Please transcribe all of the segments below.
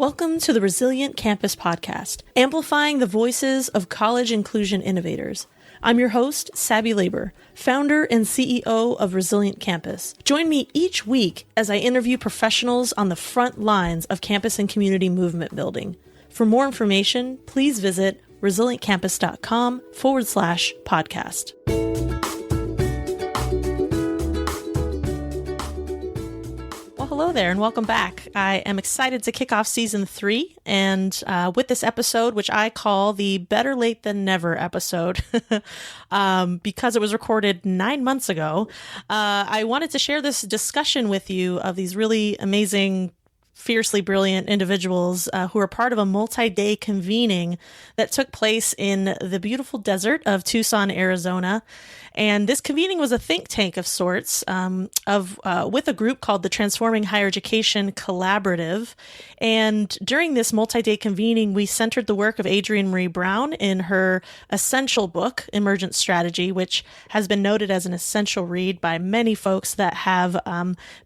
Welcome to the Resilient Campus Podcast, amplifying the voices of college inclusion innovators. I'm your host, Sabby Labor, founder and CEO of Resilient Campus. Join me each week as I interview professionals on the front lines of campus and community movement building. For more information, please visit resilientcampus.com/podcast. Hello there and welcome back. I am excited to kick off season 3 and with this episode, which I call the Better Late Than Never episode because it was recorded 9 months ago. I wanted to share this discussion with you of these really amazing, fiercely brilliant individuals who are part of a multi-day convening that took place in the beautiful desert of Tucson, Arizona. And this convening was a think tank of sorts with a group called the Transforming Higher Education Collaborative. And during this multi-day convening, we centered the work of Adrienne Marie Brown in her essential book, Emergent Strategy, which has been noted as an essential read by many folks that have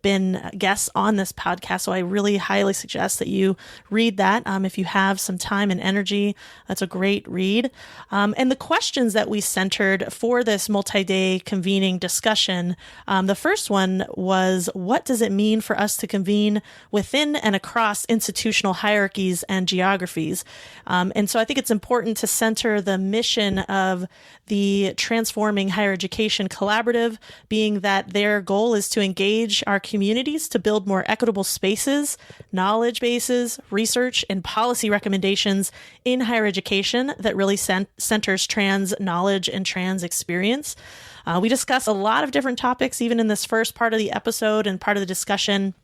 been guests on this podcast. So I really highly suggest that you read that if you have some time and energy. That's a great read. And the questions that we centered for this multi-day convening discussion, the first one was, what does it mean for us to convene within and across institutional hierarchies and geographies? And so I think it's important to center the mission of the Transforming Higher Education Collaborative, being that their goal is to engage our communities to build more equitable spaces, knowledge bases, research, and policy recommendations in higher education that really centers trans knowledge and trans experience. We discuss a lot of different topics, even in this first part of the episode and part of the discussion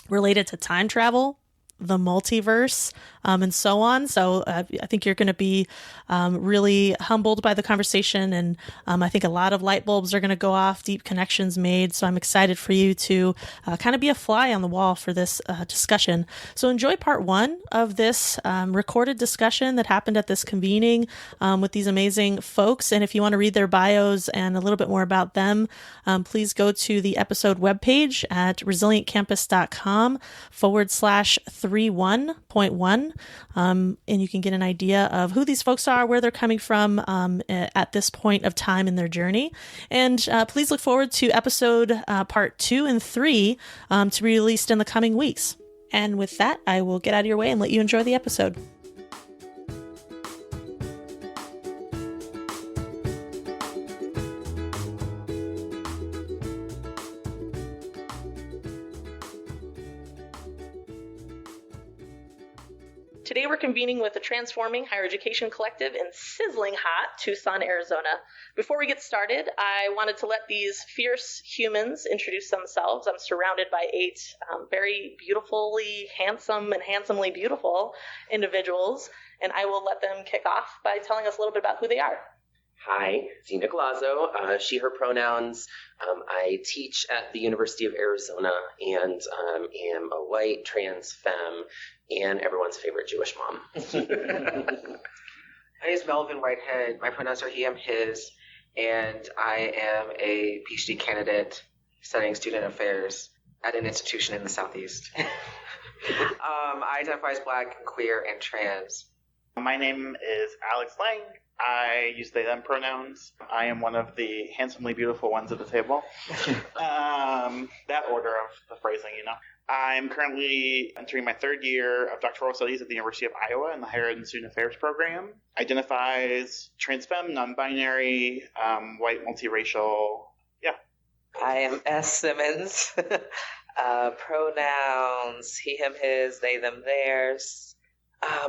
related to time travel, the multiverse, and so on. So I think you're going to be really humbled by the conversation. And I think a lot of light bulbs are going to go off, deep connections made. So I'm excited for you to kind of be a fly on the wall for this discussion. So enjoy part 1 of this recorded discussion that happened at this convening with these amazing folks. And if you want to read their bios and a little bit more about them, please go to the episode webpage at resilientcampus.com/31.1. And you can get an idea of who these folks are, where they're coming from at this point of time in their journey. And please look forward to episode part 2 and 3 to be released in the coming weeks. And with that, I will get out of your way and let you enjoy the episode. Today we're convening with the Transforming Higher Education Collective in sizzling hot Tucson, Arizona. Before we get started, I wanted to let these fierce humans introduce themselves. I'm surrounded by 8 very beautifully handsome and handsomely beautiful individuals, and I will let them kick off by telling us a little bit about who they are. Hi, Zena Galazzo, she, her pronouns. I teach at the University of Arizona and am a white trans femme and everyone's favorite Jewish mom. My name is Melvin Whitehead. My pronouns are he, him, his, and I am a PhD candidate studying student affairs at an institution in the Southeast. I identify as Black, queer, and trans. My name is Alex Lang. I use they, them pronouns. I am one of the handsomely beautiful ones at the table. That order of the phrasing, you know. I'm currently entering my 3rd year of doctoral studies at the University of Iowa in the Higher Ed and Student Affairs program. Identifies trans femme, non-binary, white, multiracial, yeah. I am S. Simmons. Pronouns, he, him, his, they, them, theirs.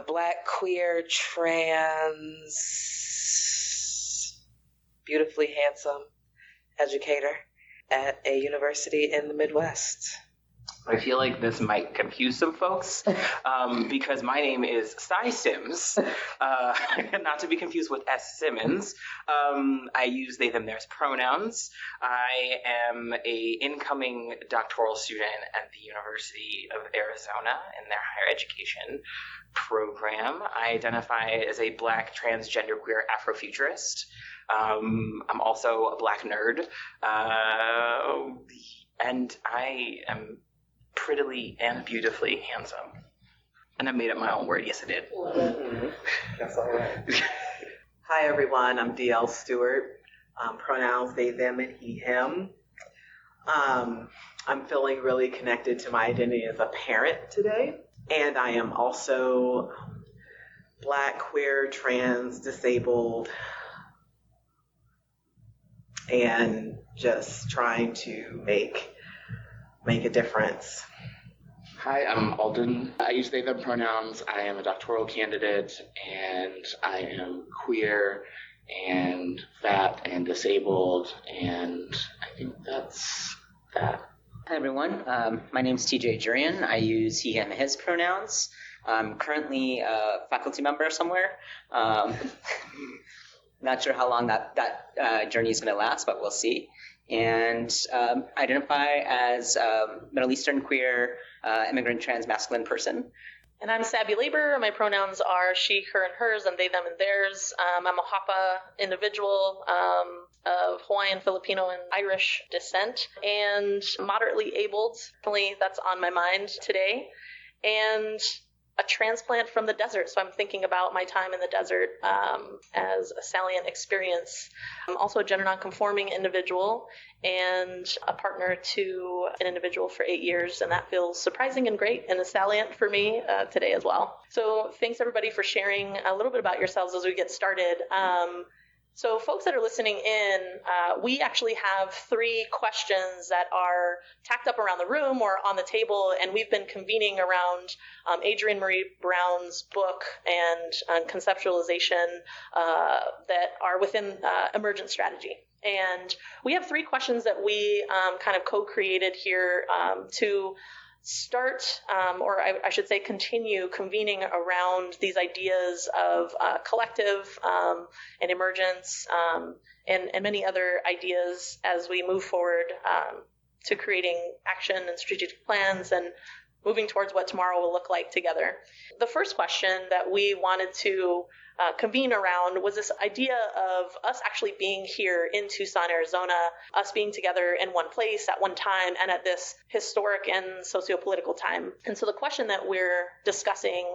Black, queer, trans, beautifully handsome educator at a university in the Midwest. I feel like this might confuse some folks because my name is Cy Sims, not to be confused with S. Simmons. I use they, them, theirs pronouns. I am a incoming doctoral student at the University of Arizona in their higher education program. I identify as a Black, transgender, queer Afrofuturist. I'm also a Black nerd, and I am prettily and beautifully handsome. And I made up my own word. Yes, I did. Mm-hmm. That's all right. Hi, everyone. I'm D.L. Stewart. Pronouns they, them, and he, him. I'm feeling really connected to my identity as a parent today. And I am also Black, queer, trans, disabled, and just trying to make a difference. Hi, I'm Alden. I use they, them pronouns. I am a doctoral candidate, and I am queer and fat and disabled, and I think that's that. Hi, everyone. My name is T.H.E. I use he, him, his pronouns. I'm currently a faculty member somewhere. Not sure how long that journey is going to last, but we'll see. And identify as a Middle Eastern queer immigrant trans masculine person. And I'm Sabby Labor. My pronouns are she, her, and hers, and they, them, and theirs. I'm a Hapa individual of Hawaiian, Filipino, and Irish descent, and moderately abled. Definitely that's on my mind today. And a transplant from the desert. So I'm thinking about my time in the desert as a salient experience. I'm also a gender nonconforming individual and a partner to an individual for 8 years. And that feels surprising and great and a salient for me today as well. So thanks everybody for sharing a little bit about yourselves as we get started. So folks that are listening in, we actually have 3 questions that are tacked up around the room or on the table, and we've been convening around Adrienne Marie Brown's book and conceptualization that are within Emergent Strategy. And we have 3 questions that we kind of co-created here to start, or I should say continue convening around these ideas of collective and emergence and many other ideas as we move forward to creating action and strategic plans and moving towards what tomorrow will look like together. The first question that we wanted to convene around was this idea of us actually being here in Tucson, Arizona, us being together in one place at one time and at this historic and socio-political time. And so the question that we're discussing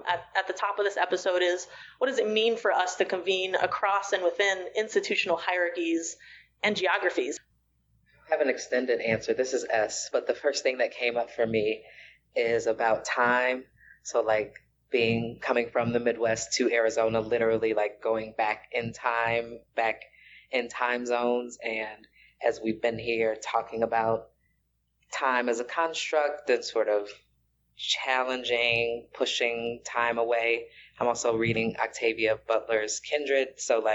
at the top of this episode is, what does it mean for us to convene across and within institutional hierarchies and geographies? I have an extended answer. This is S, but the first thing that came up for me is about time. So coming from the Midwest to Arizona, literally going back in time zones. And as we've been here talking about time as a construct and sort of challenging, pushing time away, I'm also reading Octavia Butler's Kindred. So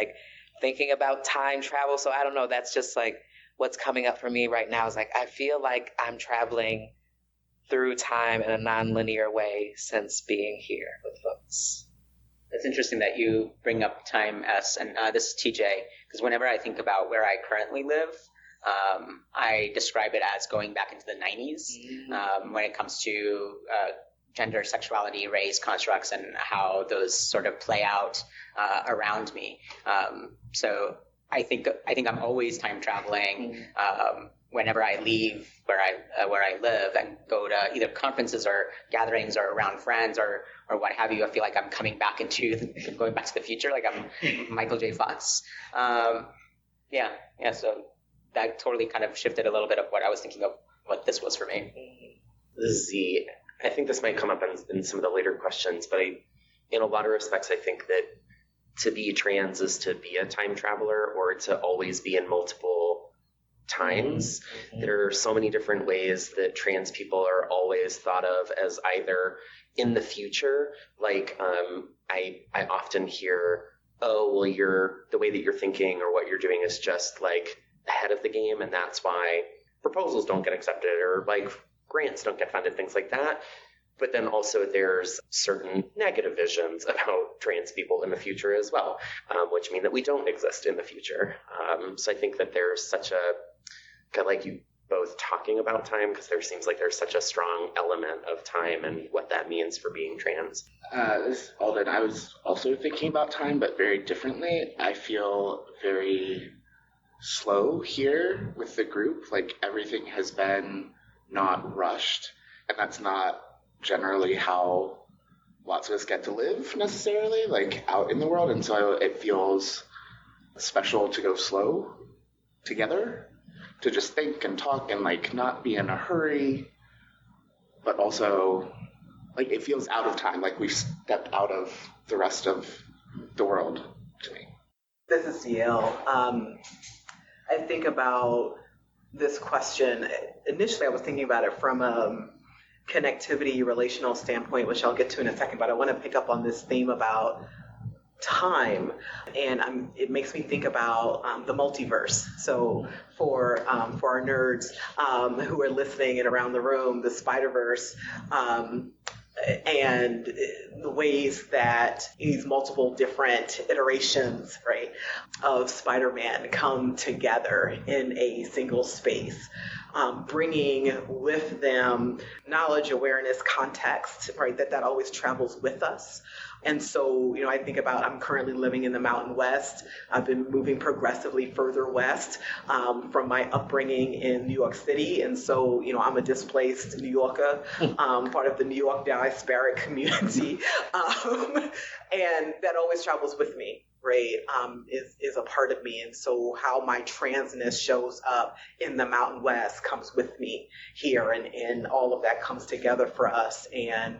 thinking about time travel. So I don't know, that's just what's coming up for me right now is I feel like I'm traveling through time in a non-linear way since being here with folks. It's interesting that you bring up time, S, and this is TJ, because whenever I think about where I currently live, I describe it as going back into the 90s when it comes to gender, sexuality, race constructs, and how those sort of play out around me. So I think I'm always time traveling. Whenever I leave where I live and go to either conferences or gatherings or around friends or what have you, I feel like I'm going back to the future, like I'm Michael J. Fox. So that totally kind of shifted a little bit of what I was thinking of what this was for me. This is Z. I think this might come up in some of the later questions, but in a lot of respects, I think that to be trans is to be a time traveler or to always be in multiple times. There are so many different ways that trans people are always thought of as either in the future, I often hear, oh, well, the way that you're thinking or what you're doing is just ahead of the game, and that's why proposals don't get accepted or grants don't get funded, things like that. But then also there's certain negative visions about trans people in the future as well, which mean that we don't exist in the future. So I think that there's such a, you both talking about time, because there seems like there's such a strong element of time and what that means for being trans. This is Alden. I was also thinking about time, but very differently. I feel very slow here with the group. Everything has been not rushed, and that's not generally how lots of us get to live necessarily, like out in the world, and so it feels special to go slow together, to just think and talk and like not be in a hurry, but also like it feels out of time, like we stepped out of the rest of the world to me. This is DL. I think about this question. Initially, I was thinking about it from a connectivity, relational standpoint, which I'll get to in a second, but I want to pick up on this theme about time, and it makes me think about the multiverse. So for our nerds who are listening and around the room, the Spider-Verse, and the ways that these multiple different iterations, right, of Spider-Man come together in a single space, bringing with them knowledge, awareness, context, right, that always travels with us. And so, I think about, I'm currently living in the Mountain West. I've been moving progressively further west from my upbringing in New York City. And so, I'm a displaced New Yorker, part of the New York diasporic community. And that always travels with me, right, is a part of me. And so how my transness shows up in the Mountain West comes with me here, and all of that comes together for us. And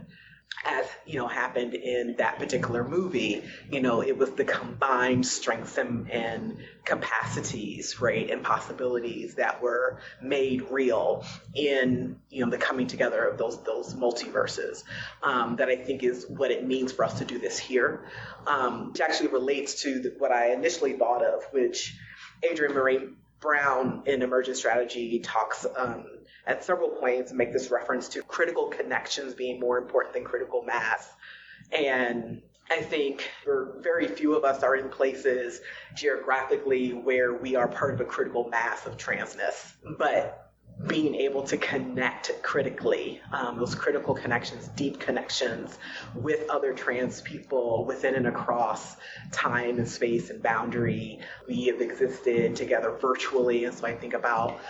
as happened in that particular movie, it was the combined strengths and capacities, right, and possibilities that were made real in the coming together of those multiverses, that I think is what it means for us to do this here, which actually relates to what I initially thought of, which Adrienne Marie Brown in Emergent Strategy talks at several points, make this reference to critical connections being more important than critical mass. And I think very few of us are in places geographically where we are part of a critical mass of transness, but being able to connect critically, those critical connections, deep connections with other trans people within and across time and space and boundary. We have existed together virtually, and so I think about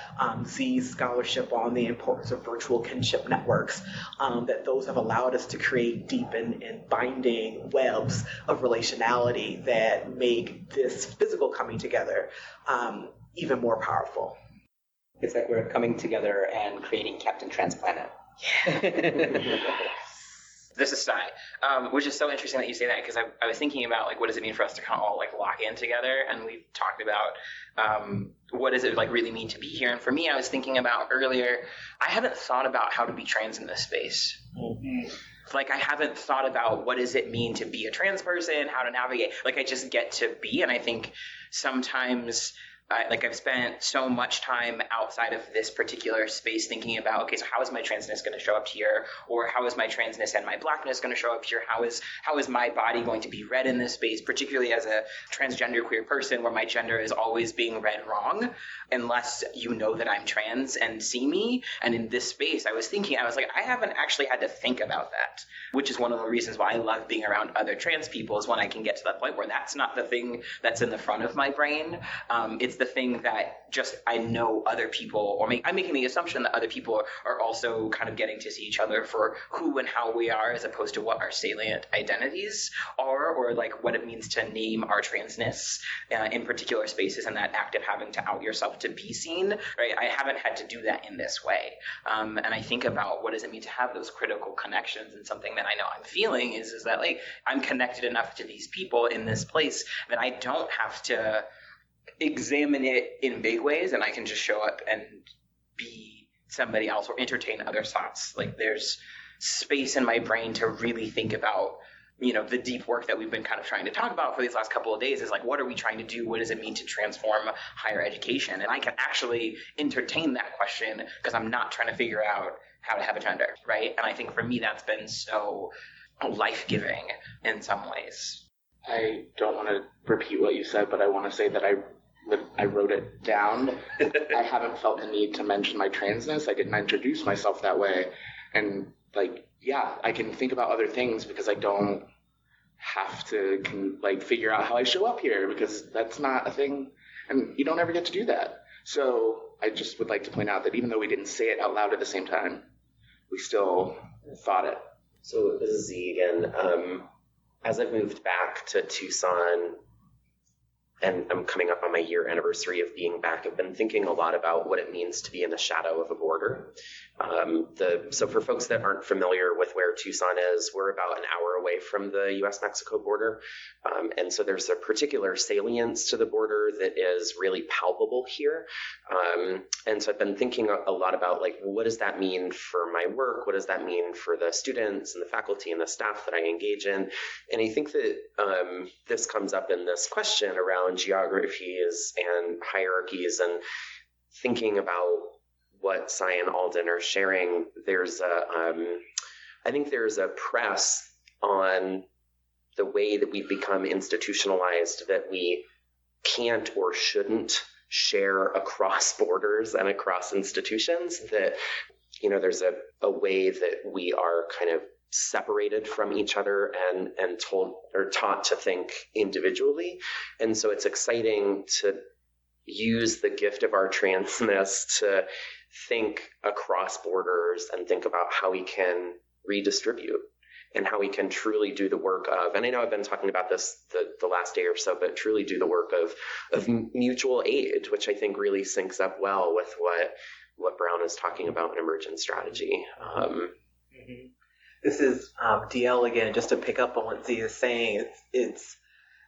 Z's scholarship on the importance of virtual kinship networks, that those have allowed us to create deep and binding webs of relationality that make this physical coming together even more powerful. It's like we're coming together and creating Captain Transplanet. Yeah. This is Sai, which is so interesting that you say that, because I was thinking about, like, what does it mean for us to kind of all, like, lock in together? And we've talked about what does it, like, really mean to be here? And for me, I was thinking about earlier, I haven't thought about how to be trans in this space. Mm-hmm. Like, I haven't thought about what does it mean to be a trans person, how to navigate. Like, I just get to be, and I think sometimes I've spent so much time outside of this particular space thinking about, okay, so how is my transness going to show up here? Or how is my transness and my blackness going to show up here? How is my body going to be read in this space, particularly as a transgender queer person, where my gender is always being read wrong, unless you know that I'm trans and see me. And in this space, I was like, I haven't actually had to think about that, which is one of the reasons why I love being around other trans people, is when I can get to that point where that's not the thing that's in the front of my brain. It's the thing that just I know other people, or I'm making the assumption that other people are also kind of getting to see each other for who and how we are, as opposed to what our salient identities are, or like what it means to name our transness in particular spaces, and that act of having to out yourself to be seen, right? I haven't had to do that in this way. And I think about what does it mean to have those critical connections, and something that I know I'm feeling is that, like, I'm connected enough to these people in this place that I don't have to examine it in big ways, and I can just show up and be somebody else or entertain other thoughts. Like, there's space in my brain to really think about, the deep work that we've been kind of trying to talk about for these last couple of days, is like, what are we trying to do? What does it mean to transform higher education? And I can actually entertain that question because I'm not trying to figure out how to have a gender, right? And I think for me, that's been so life-giving in some ways. I don't want to repeat what you said, but I want to say that I wrote it down. I haven't felt the need to mention my transness. I didn't introduce myself that way. And, I can think about other things because I don't have to, figure out how I show up here, because that's not a thing, and you don't ever get to do that. So I just would like to point out that even though we didn't say it out loud at the same time, we still thought it. So this is Z again. As I've moved back to Tucson, and I'm coming up on my year anniversary of being back, I've been thinking a lot about what it means to be in the shadow of a border. So for folks that aren't familiar with where Tucson is, we're about an hour away from the U.S.-Mexico border. And so there's a particular salience to the border that is really palpable here. And so I've been thinking a lot about, like, what does that mean for my work? What does that mean for the students and the faculty and the staff that I engage in? And I think that this comes up in this question around geographies and hierarchies, and thinking about what Cy and Alden are sharing. I think there's a press on the way that we've become institutionalized that we can't or shouldn't share across borders and across institutions, that, you know, there's a way that we are kind of separated from each other and told or taught to think individually. And so it's exciting to use the gift of our transness to think across borders and think about how we can redistribute and how we can truly do the work of, and I know I've been talking about this the last day or so, but truly do the work of mutual aid, which I think really syncs up well with what Brown is talking about in Emergent Strategy. This is DL again, just to pick up on what Z is saying. It's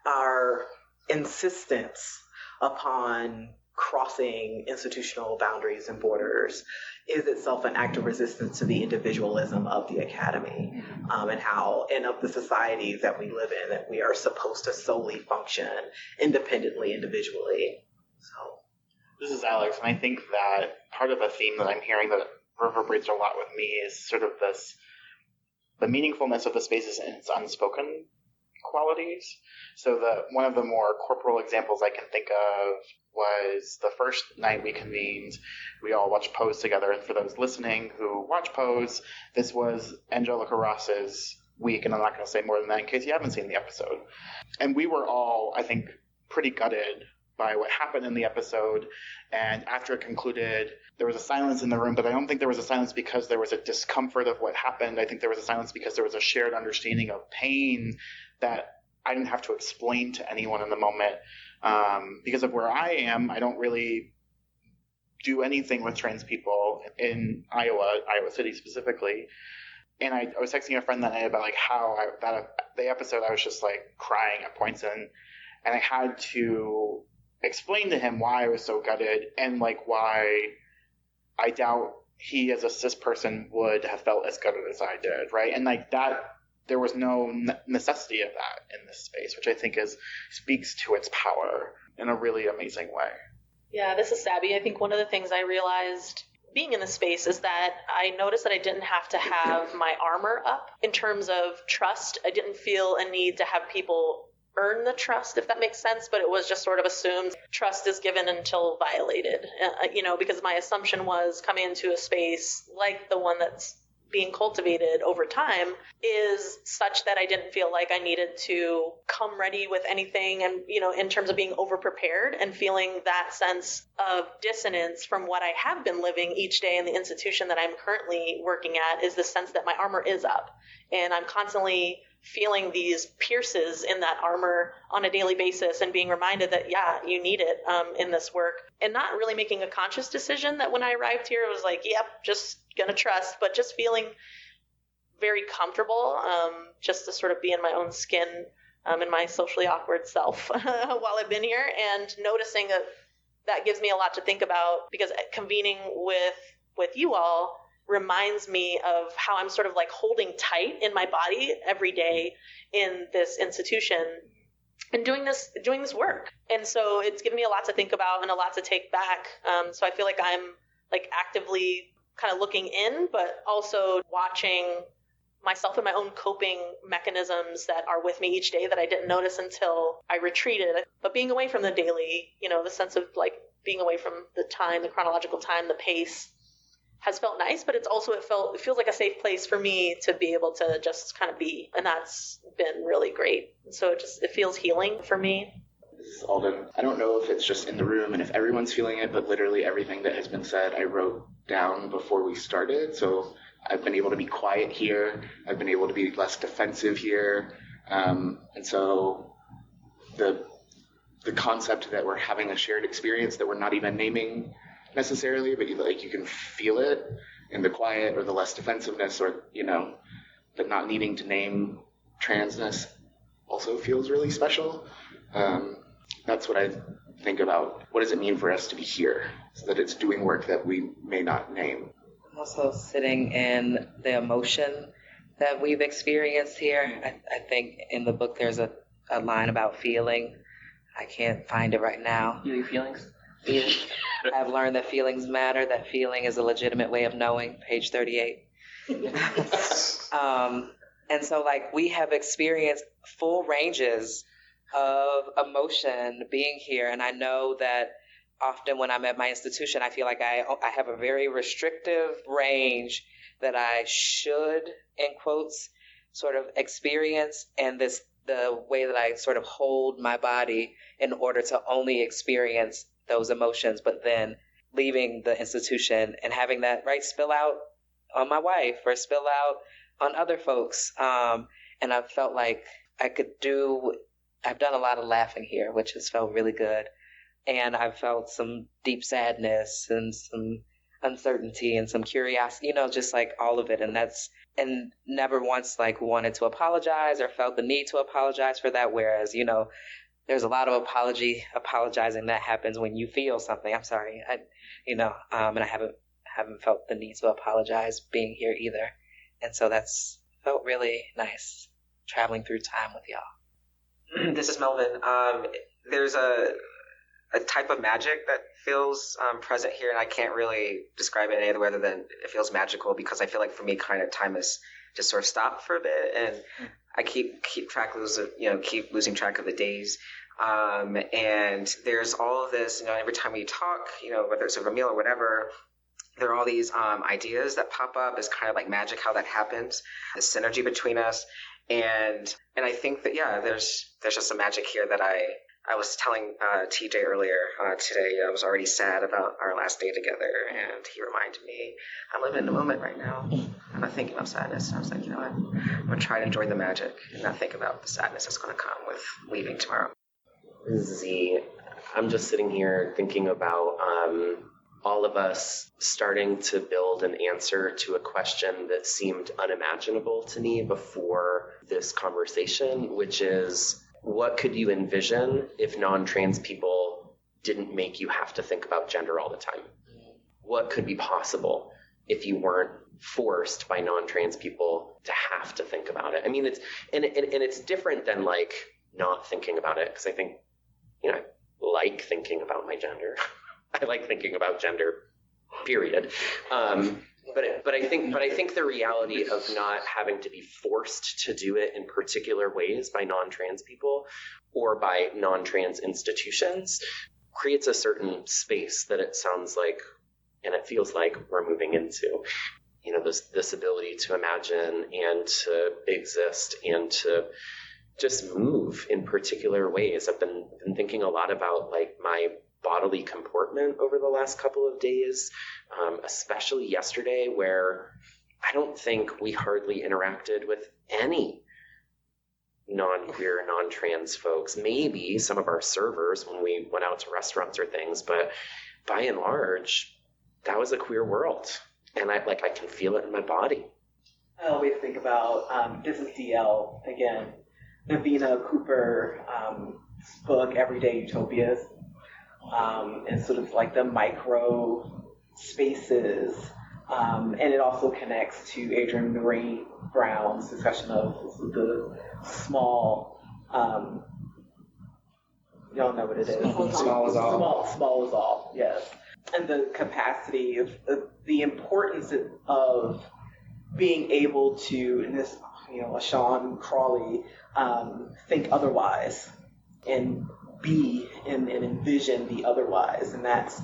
our insistence upon crossing institutional boundaries and borders is itself an act of resistance to the individualism of the academy, and of the societies that we live in, that we are supposed to solely function independently, individually. So this is Alex, and I think that part of a theme that I'm hearing that reverberates a lot with me is sort of the meaningfulness of the spaces in its unspoken qualities. So one of the more corporal examples I can think of was the first night we convened. We all watched Pose together, and for those listening who watch Pose, this was Angelica Ross's week, and I'm not going to say more than that in case you haven't seen the episode. And we were all, I think, pretty gutted by what happened in the episode, and after it concluded, there was a silence in the room, but I don't think there was a silence because there was a discomfort of what happened. I think there was a silence because there was a shared understanding of pain that I didn't have to explain to anyone in the moment. Because of where I am, I don't really do anything with trans people in Iowa City specifically. And I was texting a friend that night about the episode, I was just like crying at points, and I had to explain to him why I was so gutted, and like why I doubt he as a cis person would have felt as gutted as I did, right? And like that, there was no necessity of that in this space, which I think speaks to its power in a really amazing way. Yeah, this is Sabby. I think one of the things I realized being in the space is that I noticed that I didn't have to have my armor up in terms of trust. I didn't feel a need to have people earn the trust, if that makes sense, but it was just sort of assumed trust is given until violated, because my assumption was coming into a space like the one that's being cultivated over time is such that I didn't feel like I needed to come ready with anything, and in terms of being over-prepared and feeling that sense of dissonance from what I have been living each day in the institution that I'm currently working at, is the sense that my armor is up, and I'm constantly feeling these pierces in that armor on a daily basis, and being reminded that, yeah, you need it in this work, and not really making a conscious decision that when I arrived here, it was like, yep, just gonna trust, but just feeling very comfortable just to sort of be in my own skin in my socially awkward self while I've been here, and noticing that gives me a lot to think about, because convening with you all reminds me of how I'm sort of like holding tight in my body every day in this institution and doing this work. And so it's given me a lot to think about and a lot to take back. So I feel like I'm like actively kind of looking in, but also watching myself and my own coping mechanisms that are with me each day that I didn't notice until I retreated. But being away from the daily, the sense of like being away from the time, the chronological time, the pace, has felt nice, but it feels like a safe place for me to be able to just kind of be, and that's been really great. So it feels healing for me. This is Alden. I don't know if it's just in the room and if everyone's feeling it, but literally everything that has been said I wrote down before we started. So I've been able to be quiet here. I've been able to be less defensive here. And so the concept that we're having a shared experience that we're not even naming necessarily, but you can feel it in the quiet or the less defensiveness, or the not needing to name transness also feels really special. That's what I think about. What does it mean for us to be here? So that it's doing work that we may not name. Also sitting in the emotion that we've experienced here. I think in the book there's a line about feeling. I can't find it right now. Your feelings? I've learned that feelings matter, that feeling is a legitimate way of knowing, page 38. And so we have experienced full ranges of emotion being here. And I know that often when I'm at my institution, I feel like I have a very restrictive range that I should, in quotes, sort of experience, and the way that I sort of hold my body in order to only experience those emotions, but then leaving the institution and having that spill out on my wife or spill out on other folks. And I felt like I've done a lot of laughing here, which has felt really good. And I've felt some deep sadness and some uncertainty and some curiosity, just all of it. And never once wanted to apologize or felt the need to apologize for that. Whereas, there's a lot of apologizing that happens when you feel something. I'm sorry. And I haven't felt the need to apologize being here either. And so that's felt really nice traveling through time with y'all. This is Melvin. There's a type of magic that feels present here, and I can't really describe it any other way other than it feels magical, because I feel like for me, kind of time has just sort of stopped for a bit, and I keep losing track of the days. And there's all of this, every time we talk, whether it's over a meal or whatever, there are all these ideas that pop up. It's kind of like magic how that happens, the synergy between us. And I think that, there's just some magic here that I was telling TJ earlier today. I was already sad about our last day together, and he reminded me, I'm living in the moment right now. I'm not thinking about sadness. And I was like, what? I'm going to try to enjoy the magic and not think about the sadness that's going to come with leaving tomorrow. Z, I'm just sitting here thinking about all of us starting to build an answer to a question that seemed unimaginable to me before this conversation, which is, what could you envision if non-trans people didn't make you have to think about gender all the time? What could be possible if you weren't forced by non-trans people to have to think about it? I mean, it's different than not thinking about it, because I think, I like thinking about my gender. I like thinking about gender, period. But I think the reality of not having to be forced to do it in particular ways by non-trans people or by non-trans institutions creates a certain space that it sounds like, and it feels like, we're moving into. This ability to imagine and to exist and to just move in particular ways. I've been thinking a lot about my bodily comportment over the last couple of days, especially yesterday, where I don't think we hardly interacted with any non-queer, non-trans folks. Maybe some of our servers when we went out to restaurants or things, but by and large, that was a queer world. And I can feel it in my body. I always think about, this is DL again, Navina Cooper book, Everyday Utopias. And sort of the micro spaces. And it also connects to Adrienne Marie Brown's discussion of the small, y'all know what it is. Small is all. Small is all, yes. And the capacity of the importance of being able to, in this, Sean Crawley, think otherwise and be and envision the otherwise. And that's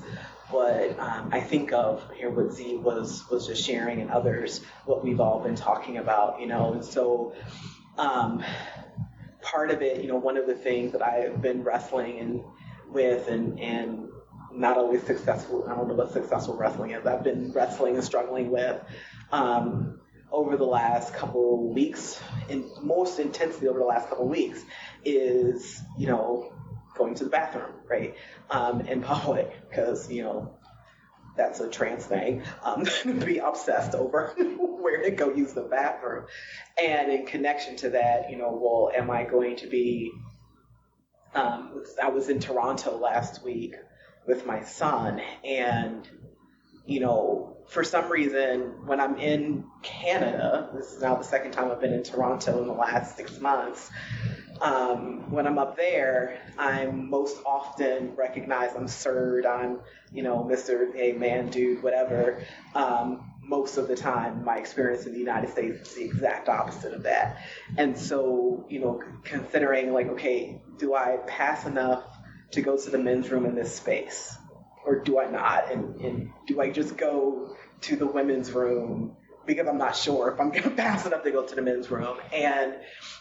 what I think of here, what Z was just sharing, and others, what we've all been talking about, and so part of it, one of the things that I've been wrestling with and not always successful, I don't know what successful wrestling is, I've been wrestling and struggling with over the last couple weeks, and most intensely over the last couple weeks, is, going to the bathroom, right, in public, because, that's a trans thing, to be obsessed over where to go use the bathroom. And in connection to that, well, am I going to be, I was in Toronto last week with my son, and, for some reason, when I'm in Canada, this is now the second time I've been in Toronto in the last 6 months, when I'm up there, I'm most often recognized, I'm Sir, I'm, Mr. Hey, man, dude, whatever. Most of the time, my experience in the United States is the exact opposite of that. And so, considering like, okay, do I pass enough to go to the men's room in this space? Or do I not? And do I just go to the women's room because I'm not sure if I'm going to pass enough to go to the men's room? And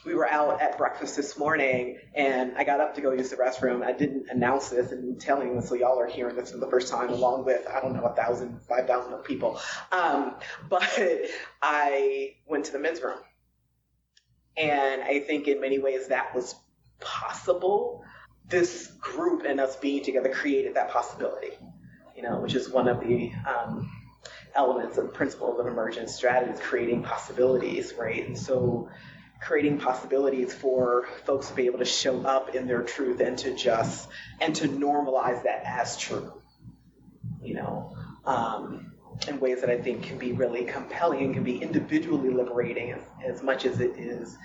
we were out at breakfast this morning, and I got up to go use the restroom. I didn't announce this and telling this, so y'all are hearing this for the first time, along with, 1,000, 5,000 people. But I went to the men's room. And I think in many ways that was possible. This group and us being together created that possibility, which is one of the elements and principles of Emergent Strategy, is creating possibilities, right? And so creating possibilities for folks to be able to show up in their truth and to normalize that as true, in ways that I think can be really compelling and can be individually liberating as much as it is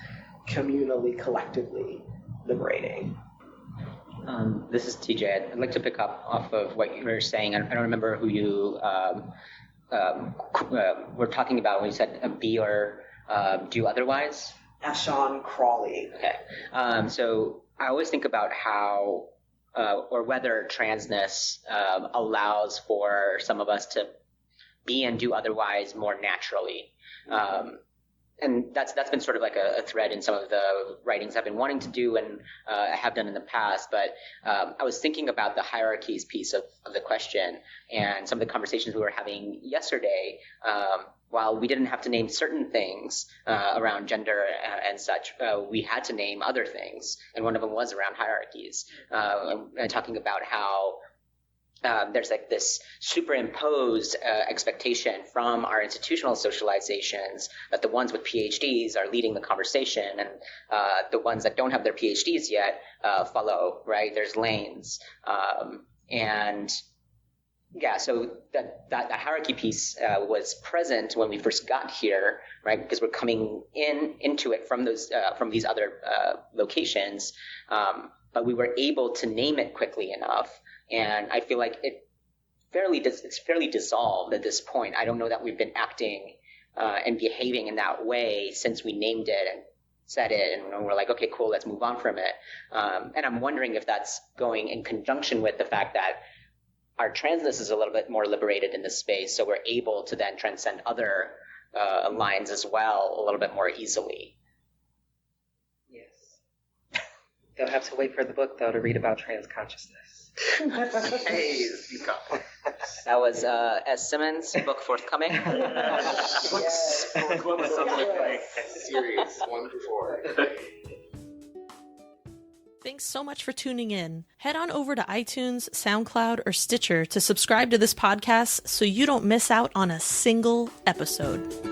communally, collectively liberating. This is T.J. I'd like to pick up off of what you were saying. I don't remember who you were talking about when you said be or do otherwise. Sean Crawley. Okay. So I always think about how or whether transness allows for some of us to be and do otherwise more naturally. And that's been sort of like a thread in some of the writings I've been wanting to do and I have done in the past. But I was thinking about the hierarchies piece of the question and some of the conversations we were having yesterday. While we didn't have to name certain things around gender and such, we had to name other things. And one of them was around hierarchies. And talking about how there's like this superimposed expectation from our institutional socializations that the ones with PhDs are leading the conversation, and the ones that don't have their PhDs yet follow, right? There's lanes. And yeah, so that hierarchy piece was present when we first got here, right? Because we're coming into it from these other locations, but we were able to name it quickly enough. And I feel like it's fairly dissolved at this point. I don't know that we've been acting and behaving in that way since we named it and said it, and we're like, okay, cool, let's move on from it. And I'm wondering if that's going in conjunction with the fact that our transness is a little bit more liberated in this space, so we're able to then transcend other lines as well a little bit more easily. Yes. They'll have to wait for the book, though, to read about trans consciousness. Hey, speak up. That was S. Simmons' book forthcoming. Yes. What was something like series 1 through 4? Thanks so much for tuning in. Head on over to iTunes, SoundCloud, or Stitcher to subscribe to this podcast so you don't miss out on a single episode.